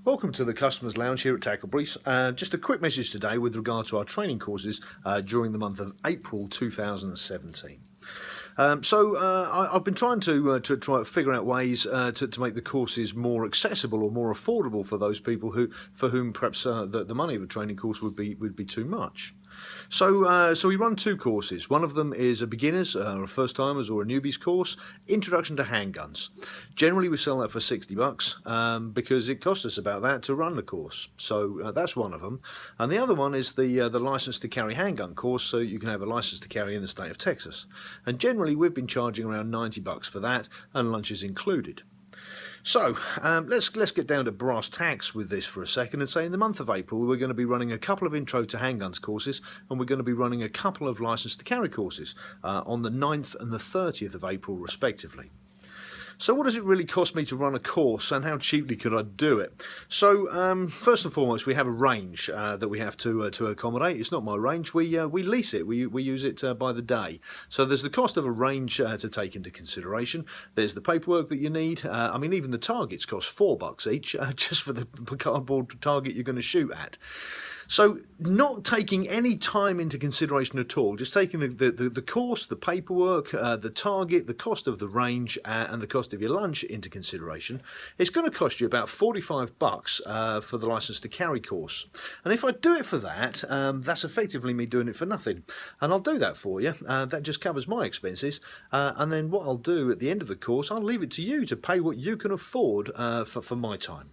Welcome to the Customers Lounge here at Tackleberries. Just a quick message today with regard to our training courses during the month of April 2017. I've been trying to try to figure out ways to make the courses more accessible or more affordable for those people for whom perhaps the money of a training course would be too much. So we run two courses. One of them is a beginners, a first timers or a newbies course, Introduction to Handguns. Generally we sell that for $60 because it costs us about that to run the course. So that's one of them. And the other one is the license to carry handgun course, so you can have a license to carry in the state of Texas. And generally we've been charging around $90 for that, and lunch is included. So let's get down to brass tacks with this for a second and say in the month of April we're going to be running a couple of Intro to Handguns courses, and we're going to be running a couple of License to Carry courses on the 9th and the 30th of April respectively. So what does it really cost me to run a course, and how cheaply could I do it? So first and foremost, we have a range that we have to accommodate. It's not my range. We lease it. We use it by the day. So there's the cost of a range to take into consideration. There's the paperwork that you need. I mean, even the targets cost $4 each just for the cardboard target you're going to shoot at. So not taking any time into consideration at all, just taking the course, the paperwork, the target, the cost of the range and the cost of your lunch into consideration, it's going to cost you about $45 for the License to Carry course. And if I do it for that, that's effectively me doing it for nothing. And I'll do that for you. That just covers my expenses. And then what I'll do at the end of the course, I'll leave it to you to pay what you can afford for my time.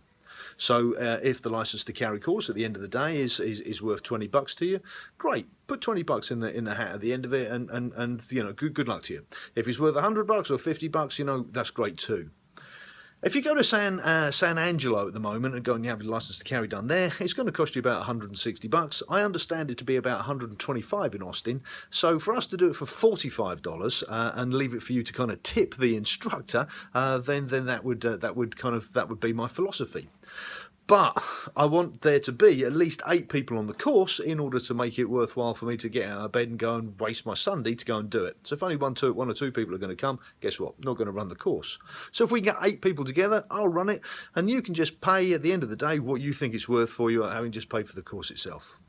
So if the License to Carry course at the end of the day is worth $20 to you, great. Put $20 in the hat at the end of it, and you know, good luck to you. If it's worth $100 or $50, you know, that's great too. If you go to San Angelo at the moment and go and you have your License to Carry done there, it's going to cost you about $160. I understand it to be about $125 in Austin. So for us to do it for $45 and leave it for you to kind of tip the instructor, then that would be my philosophy. But I want there to be at least 8 people on the course in order to make it worthwhile for me to get out of bed and go and waste my Sunday to go and do it. So if only one or two people are going to come, guess what? Not going to run the course. So if we get 8 people together, I'll run it, and you can just pay at the end of the day what you think it's worth for you, having just paid for the course itself.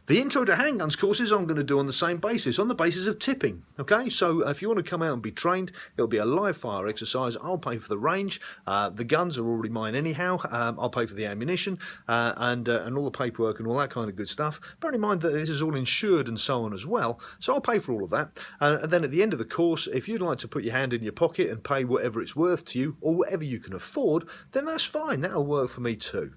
The Intro to Handguns courses I'm going to do on the same basis, on the basis of tipping. Okay, so if you want to come out and be trained, it'll be a live fire exercise. I'll pay for the range. The guns are already mine anyhow. I'll pay for the ammunition and all the paperwork and all that kind of good stuff. Bear in mind that this is all insured and so on as well, so I'll pay for all of that. And then at the end of the course, if you'd like to put your hand in your pocket and pay whatever it's worth to you or whatever you can afford, then that's fine. That'll work for me too.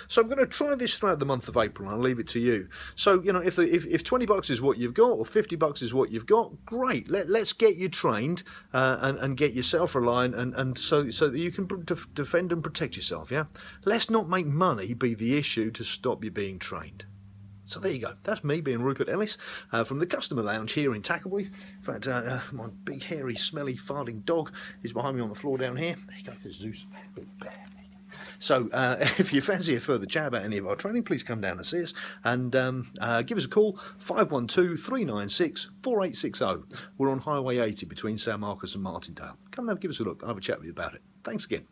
So I'm going to try this throughout the month of April, and I'll leave it to you. So, you know, if $20 is what you've got, or $50 is what you've got, great. Let's get you trained and get yourself reliant, and so that you can defend and protect yourself. Yeah. Let's not make money be the issue to stop you being trained. So there you go. That's me being Rupert Ellis from the Customer Lounge here in Tackleberries. In fact, my big, hairy, smelly, farting dog is behind me on the floor down here. There you go, there's Zeus. Big bear. So if you fancy a further chat about any of our training, please come down and see us, and give us a call, 512-396-4860. We're on Highway 80 between San Marcos and Martindale. Come and give us a look. I'll have a chat with you about it. Thanks again.